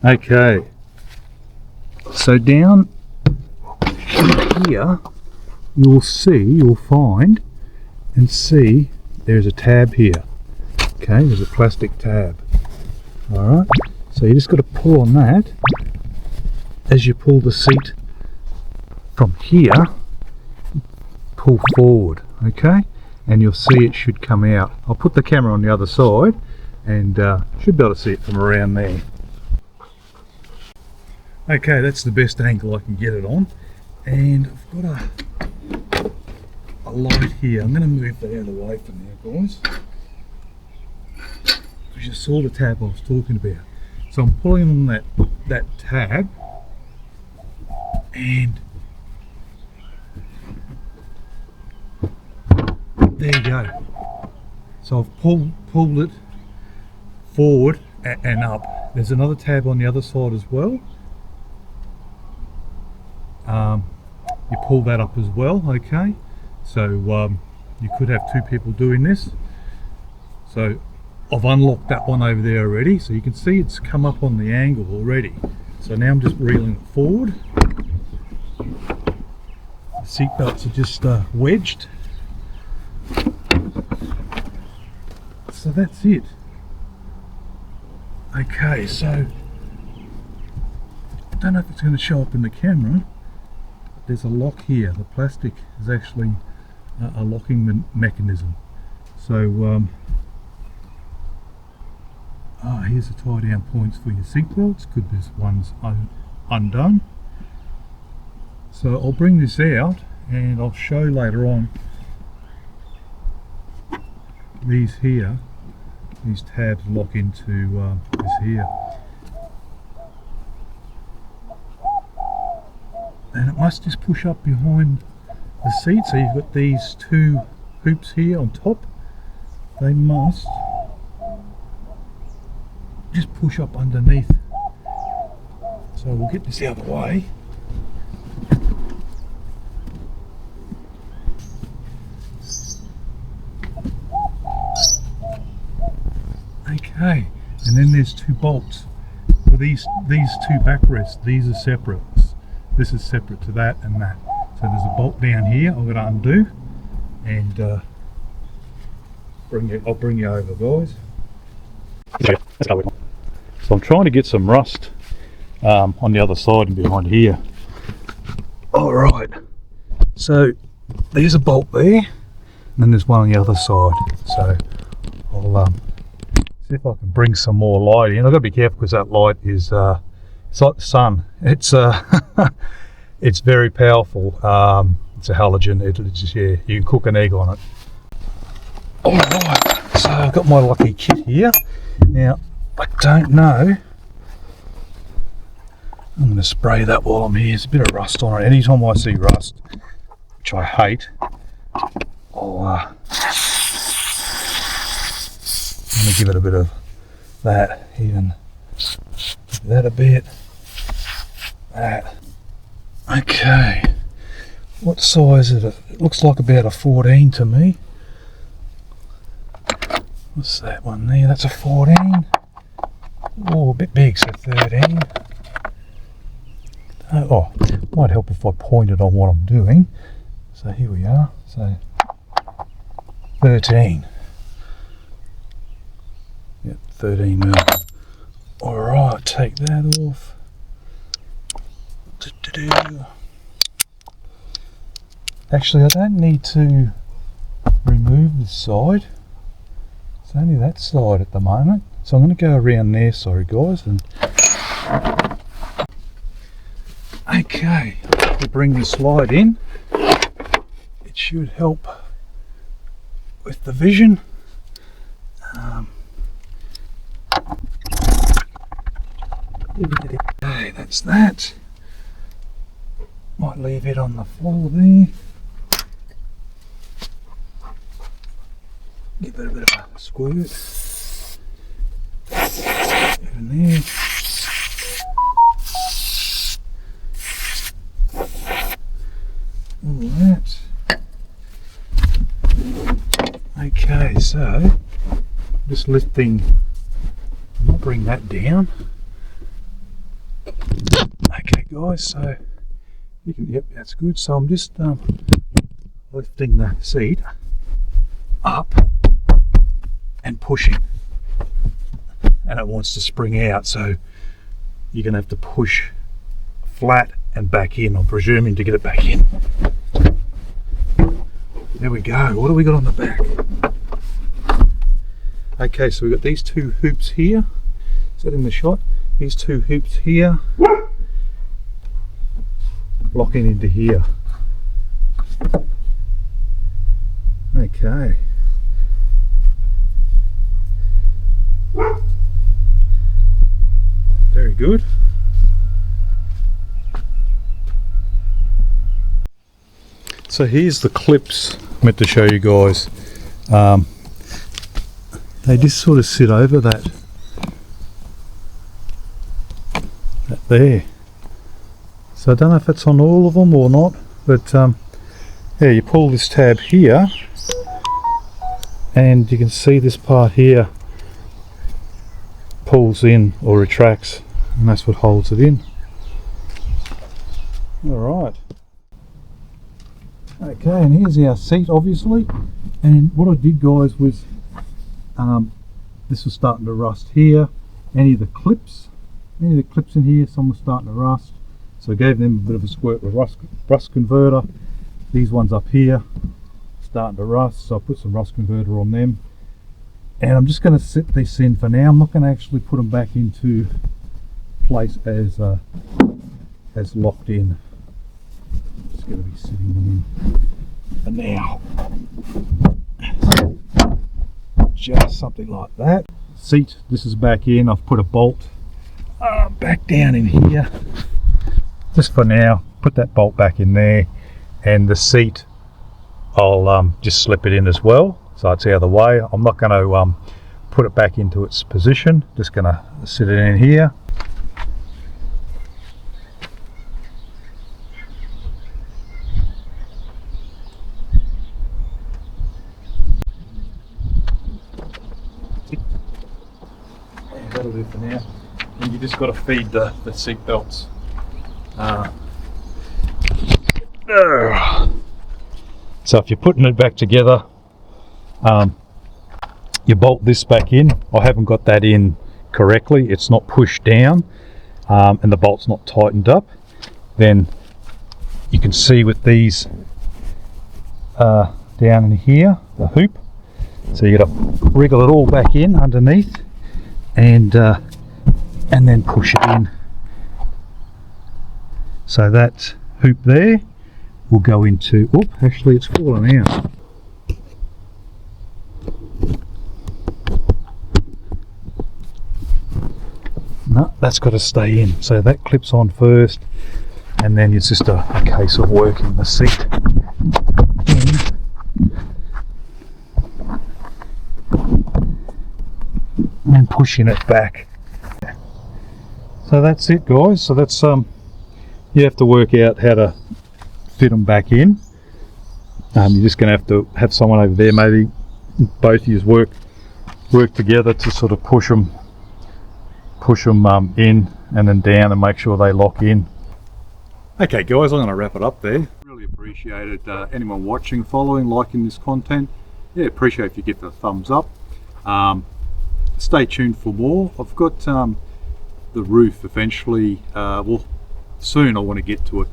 Okay, so down here you'll find and see there's a tab here. Okay, there's a plastic tab. Alright, so you just got to pull on that as you pull the seat from here, pull forward, okay, and you'll see it should come out. I'll put the camera on the other side and should be able to see it from around there. Okay, that's the best angle I can get it on, and I've got a light here. I'm going to move that out of the way for now, guys. You just saw the tab I was talking about. So I'm pulling on that tab, and there you go. So I've pulled it forward and up. There's another tab on the other side as well. You pull that up as well, okay? So you could have two people doing this. So I've unlocked that one over there already, so you can see it's come up on the angle already. So now I'm just reeling it forward. The seat belts are just wedged. So that's it. Okay, so I don't know if it's going to show up in the camera, but there's a lock here. The plastic is actually a locking mechanism. So here's the tie down points for your seat belts. Good, this one's undone. So I'll bring this out and I'll show later on these here. These tabs lock into this here. And it must just push up behind the seat. So you've got these two hoops here on top. They must just push up underneath. So we'll get this out of the way. Okay, and then there's two bolts for these two backrests. These are separate. This is separate to that and that. So there's a bolt down here I'm going to undo, and I'll bring you over, guys. So I'm trying to get some rust on the other side and behind here. Alright, so there's a bolt there, and then there's one on the other side. So I'll see if I can bring some more light in. I've got to be careful because that light is it's like the sun. It's it's very powerful. It's a halogen. It's just, yeah, you can cook an egg on it. Alright, so I've got my lucky kit here. Now I don't know. I'm going to spray that while I'm here. There's a bit of rust on it. Anytime I see rust, which I hate, I'll I'm going to give it a bit of that, even that a bit, that. Okay, what size is it? It looks like about a 14 to me. What's that one there? That's a 14. Oh, a bit big, so 13. Oh, might help if I pointed on what I'm doing. So here we are, so 13. Yep, 13 mil. Alright, take that off. Actually, I don't need to remove this side. It's only that side at the moment. So I'm going to go around there, sorry guys. And okay, to bring the slide in, it should help with the vision. Okay, that's that. Might leave it on the floor there. Give it a bit of a squirt. In there. All that. Okay, so just lifting, I'll bring that down. guys, so you can, yep, that's good. So I'm just lifting the seat up and pushing, and it wants to spring out, so you're gonna have to push flat and back in, I'm presuming, to get it back in. There we go. What do we got on the back? Okay, so we've got these two hoops here. Is that in the shot? These two hoops here locking into here. Okay. Very good. So here's the clips I meant to show you guys. They just sort of sit over that there. So I don't know if it's on all of them or not, but yeah, you pull this tab here and you can see this part here pulls in or retracts, and that's what holds it in. Alright. Okay, and here's our seat, obviously, and what I did, guys, was this was starting to rust here. Any of the clips in here, some were starting to rust, so I gave them a bit of a squirt with rust converter. These ones up here starting to rust, so I put some rust converter on them, and I'm just going to sit this in for now. I'm not going to actually put them back into place as locked in. Just going to be sitting them in for now. Just something like that. Seat, this is back in. I've put a bolt back down in here. Just for now, put that bolt back in there, and the seat, I'll just slip it in as well, so it's out of the way. I'm not going to put it back into its position. Just going to sit it in here. That'll do for now. And you just got to feed the seat belts. So if you're putting it back together, you bolt this back in. I haven't got that in correctly. It's not pushed down, and the bolt's not tightened up. Then you can see with these down in here, the hoop. So you got to wriggle it all back in underneath, and then push it in. So that hoop there will go into, actually it's fallen out. No, that's got to stay in. So that clips on first, and then it's just a case of working the seat in. And pushing it back. So that's it, guys. So that's you have to work out how to fit them back in. You're just going to have someone over there, maybe both of you work together to sort of push them in and then down and make sure they lock in. Okay, guys, I'm going to wrap it up there. Really appreciate it. Anyone watching, following, liking this content, yeah, appreciate if you give it a thumbs up. Stay tuned for more. I've got the roof eventually, well, soon I want to get to it,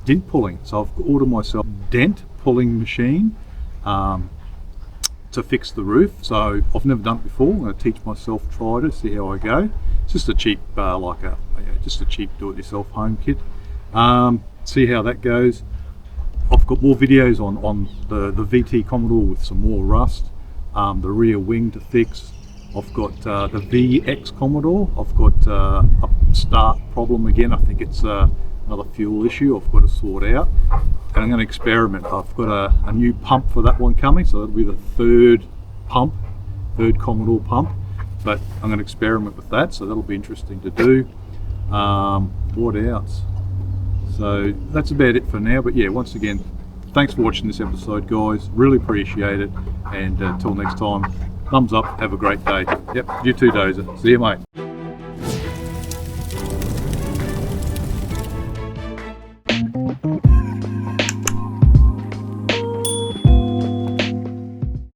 dent pulling. So I've ordered myself a dent pulling machine to fix the roof. So I've never done it before. I'm going to teach myself, try to see how I go. It's just a cheap, just a cheap do-it-yourself home kit. See how that goes. I've got more videos on the VT Commodore with some more rust, the rear wing to fix. I've got the VX Commodore. I've got a start problem again. I think it's another fuel issue I've got to sort out, and I'm going to experiment. I've got a new pump for that one coming, so that'll be the third Commodore pump, but I'm going to experiment with that, so that'll be interesting to do. What else? So that's about it for now, but yeah, once again, thanks for watching this episode, guys. Really appreciate it, and until next time, thumbs up, have a great day. Yep, you too, Dozer. See you, mate.